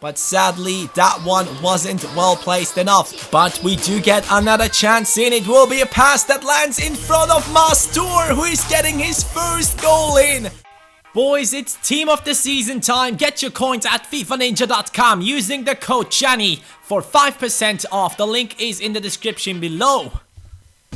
But sadly, that one wasn't well placed enough. But we do get another chance in. It will be a pass that lands in front of MASTOUR, who is getting his first goal in. Boys, it's team of the season time. Get your coins at FIFAninja.com using the code Chani for 5% off. The link is in the description below.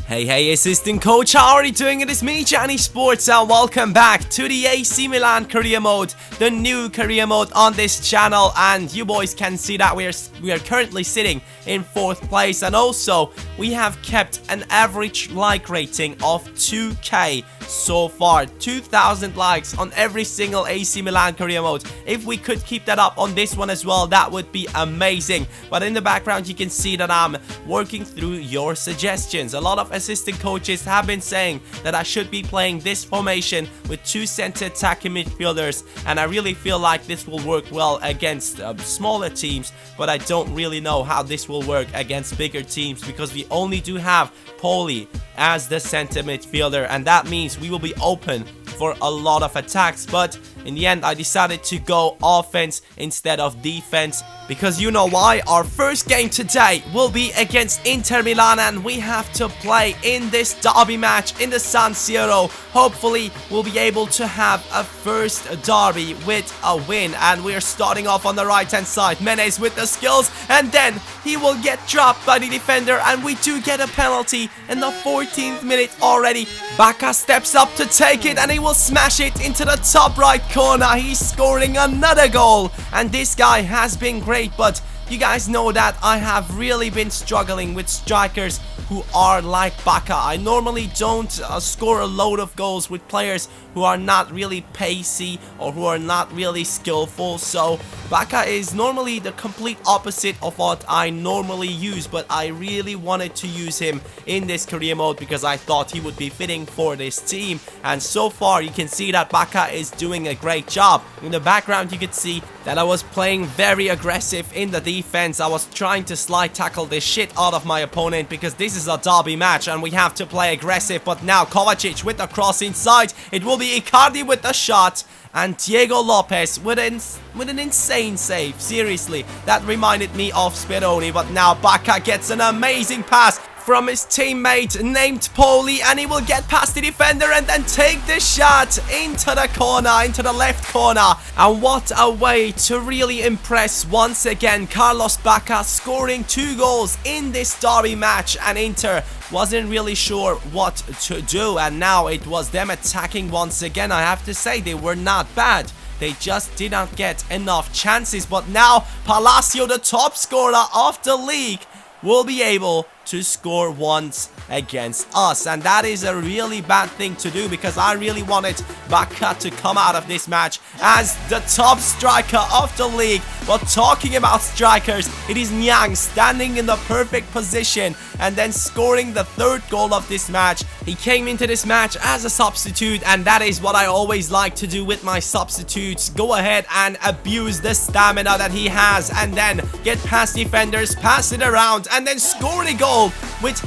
Hey assistant coach, how are you doing? It is me, CaniSports, and welcome back to the AC Milan career mode, the new career mode on this channel. And you boys can see that we are currently sitting in 4th place, and also we have kept an average like rating of 2k so far, 2,000 likes on every single AC Milan career mode. If we could keep that up on this one as well, that would be amazing. But in the background you can see that I'm working through your suggestions. A lot of assistant coaches have been saying that I should be playing this formation with 2 center attacking midfielders, and I really feel like this will work well against smaller teams, but I don't really know how this will work against bigger teams because we only do have Poli as the center midfielder, and that means we will be open for a lot of attacks. But in the end I decided to go offense instead of defense, because you know why. Our first game today will be against Inter Milan, and we have to play in this derby match in the San Siro. Hopefully we'll be able to have a first derby with a win, and we are starting off on the right hand side. Menes with the skills, and then he will get dropped by the defender, and we do get a penalty in the 14th minute already. Bacca steps up to take it, and he will smash it into the top right corner. He's scoring another goal, and this guy has been great. But you guys know that I have really been struggling with strikers who are like Bacca. I normally don't score a load of goals with players who are not really pacey or who are not really skillful. So Bacca is normally the complete opposite of what I normally use, but I really wanted to use him in this career mode because I thought he would be fitting for this team. And so far you can see that Bacca is doing a great job. In the background you can see that I was playing very aggressive in the defense. I was trying to slide tackle the shit out of my opponent because this is a derby match and we have to play aggressive. But now Kovacic with the cross inside. It will be Icardi with the shot, and Diego Lopez with an insane save. Seriously, that reminded me of Speroni. But now Bacca gets an amazing pass from his teammate named Poli, and he will get past the defender and then take the shot into the corner, into the left corner. And what a way to really impress once again. Carlos Bacca scoring 2 goals in this derby match, and Inter wasn't really sure what to do, and now it was them attacking once again. I have to say they were not bad. They just did not get enough chances. But now Palacio, the top scorer of the league, will be able to score once against us, and that is a really bad thing to do because I really wanted Bacca to come out of this match as the top striker of the league. But talking about strikers, it is Niang standing in the perfect position and then scoring the 3rd goal of this match. He came into this match as a substitute, and that is what I always like to do with my substitutes. Go ahead and abuse the stamina that he has, and then get past defenders, pass it around, and then score the goal with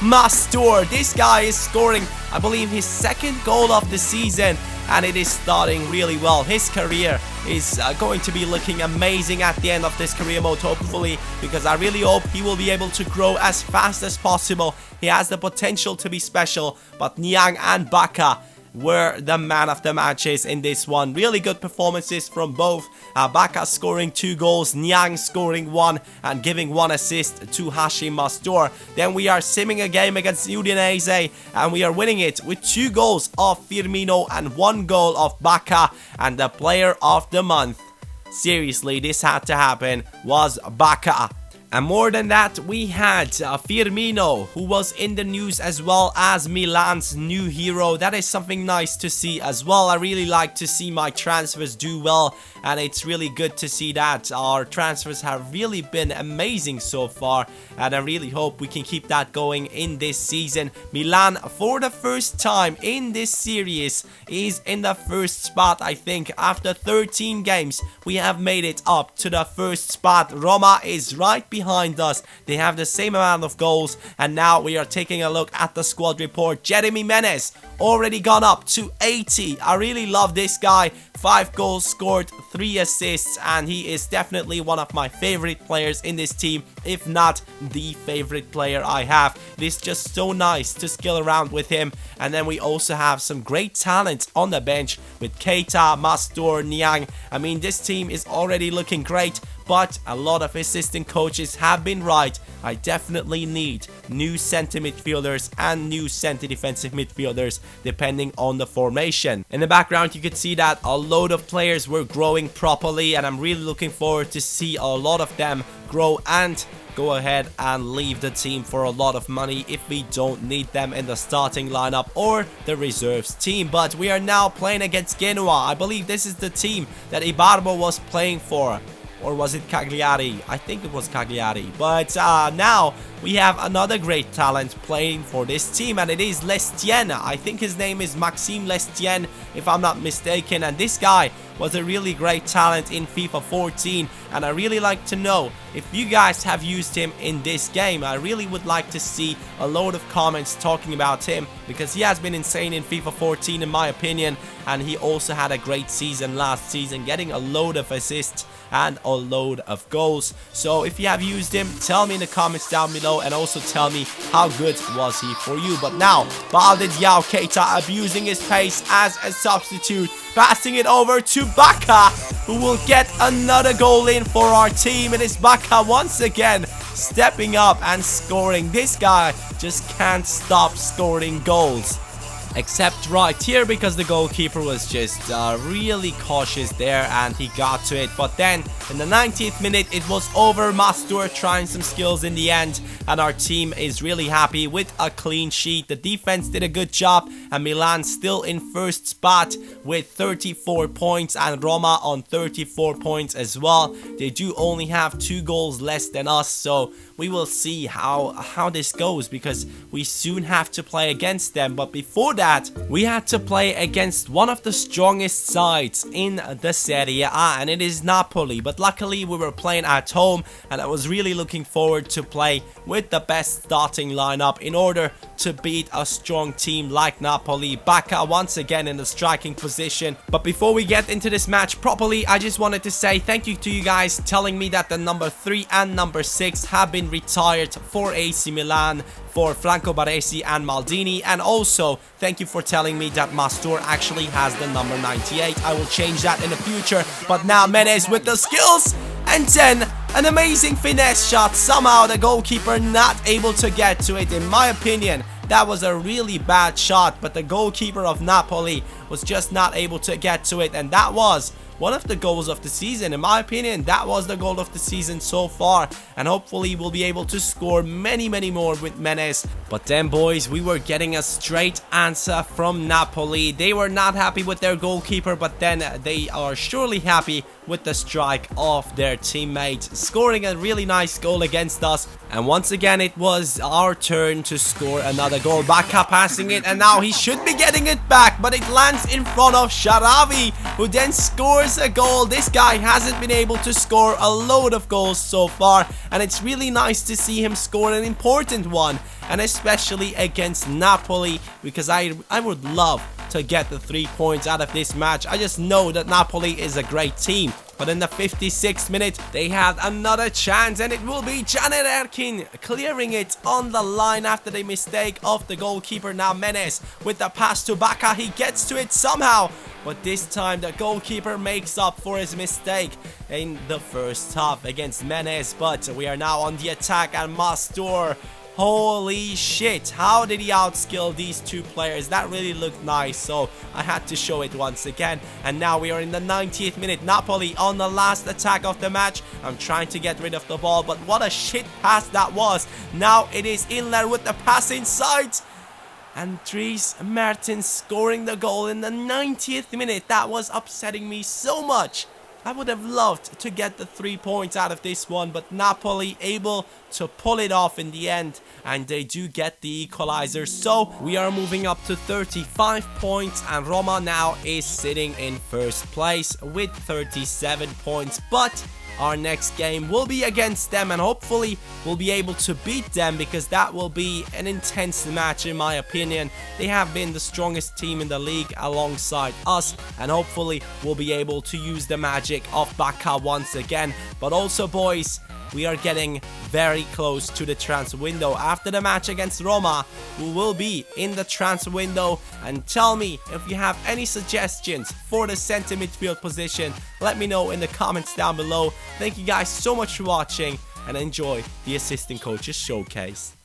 MASTOUR. This guy is scoring, I believe, his 2nd goal of the season, and it is starting really well. His career is going to be looking amazing at the end of this career mode, hopefully, because I really hope he will be able to grow as fast as possible. He has the potential to be special, but Niang and Bacca were the man of the matches in this one. Really good performances from both. Bacca scoring 2 goals, Niang scoring 1 and giving 1 assist to MASTOUR. Then we are simming a game against Udinese, and we are winning it with 2 goals of Firmino and 1 goal of Bacca, and the player of the month, seriously, this had to happen, was Bacca. And more than that, we had Firmino, who was in the news as well as Milan's new hero. That is something nice to see as well. I really like to see my transfers do well, and it's really good to see that our transfers have really been amazing so far, and I really hope we can keep that going in this season. Milan, for the first time in this series, is in the first spot. I think after 13 games we have made it up to the first spot. Roma is right behind us. They have the same amount of goals, and now we are taking a look at the squad report. Jeremy Menes already gone up to 80. I really love this guy. 5 goals scored, 3 assists, and he is definitely one of my favorite players in this team, if not the favorite player I have. It is just so nice to skill around with him. And then we also have some great talent on the bench with Keita, MASTOUR, Niang. I mean, this team is already looking great, but a lot of assistant coaches have been right. I definitely need new center midfielders and new center defensive midfielders depending on the formation. In the background you could see that a load of players were growing properly, and I'm really looking forward to see a lot of them grow and go ahead and leave the team for a lot of money if we don't need them in the starting lineup or the reserves team. But we are now playing against Genoa. I believe this is the team that Ibarbo was playing for. Or was it Cagliari? I think it was Cagliari. But now we have another great talent playing for this team, and it is Lestienne. I think his name is Maxime Lestienne, if I'm not mistaken. And this guy was a really great talent in FIFA 14, and I really like to know if you guys have used him in this game. I really would like to see a load of comments talking about him, because he has been insane in FIFA 14 in my opinion, and he also had a great season last season, getting a load of assists and a load of goals. So if you have used him, tell me in the comments down below, and also tell me how good was he for you. But now Balde Diao Keita abusing his pace as a substitute, passing it over to Baka, who will get another goal in for our team. It is Baka once again stepping up and scoring. This guy just can't stop scoring goals. Except right here, because the goalkeeper was just really cautious there and he got to it. But then in the 90th minute it was over. MASTOUR trying some skills in the end, and our team is really happy with a clean sheet. The defense did a good job, and Milan still in first spot with 34 points, and Roma on 34 points as well. They do only have 2 goals less than us, so we will see how this goes, because we soon have to play against them. But before that, we had to play against one of the strongest sides in the Serie A, and it is Napoli. But luckily we were playing at home, and I was really looking forward to play with the best starting lineup in order to beat a strong team like Napoli. Baka once again in the striking position. But before we get into this match properly, I just wanted to say thank you to you guys telling me that the number 3 and number 6 have been retired for AC Milan, for Franco Baresi and Maldini. And also thank you for telling me that MASTOUR actually has the number 98. I will change that in the future. But now Menez with the skills, and then an amazing finesse shot. Somehow the goalkeeper not able to get to it. In my opinion, that was a really bad shot, but the goalkeeper of Napoli was just not able to get to it, and that was one of the goals of the season. In my opinion, that was the goal of the season so far, and hopefully we'll be able to score many more with Menez. But then boys, we were getting a straight answer from Napoli. They were not happy with their goalkeeper, but then they are surely happy with the strike of their teammate, scoring a really nice goal against us. And once again it was our turn to score another goal. Baka passing it, and now he should be getting it back, but it lands in front of Sharawi, who then scores a goal. This guy hasn't been able to score a load of goals so far, and it's really nice to see him score an important one, and especially against Napoli, because I would love to get the 3 points out of this match. I just know that Napoli is a great team. But in the 56th minute, they had another chance, and it will be Caner Erkin clearing it on the line after the mistake of the goalkeeper. Now Menez with the pass to Baka. He gets to it somehow, but this time the goalkeeper makes up for his mistake in the first half against Menez. But we are now on the attack, and MASTOUR, holy shit, how did he outskill these 2 players? That really looked nice, so I had to show it once again. And now we are in the 90th minute. Napoli on the last attack of the match. I'm trying to get rid of the ball, but what a shit pass that was. Now it is Inler with the pass inside, and Dries Mertens scoring the goal in the 90th minute. That was upsetting me so much. I would have loved to get the 3 points out of this one, but Napoli able to pull it off in the end, and they do get the equalizer. So we are moving up to 35 points, and Roma now is sitting in first place with 37 points. But our next game will be against them, and hopefully we'll be able to beat them, because that will be an intense match in my opinion. They have been the strongest team in the league alongside us, and hopefully we'll be able to use the magic of Bacca once again. But also, boys, we are getting very close to the transfer window. After the match against Roma, we will be in the transfer window. And tell me if you have any suggestions for the center midfield position. Let me know in the comments down below. Thank you guys so much for watching, and enjoy the assistant coaches showcase.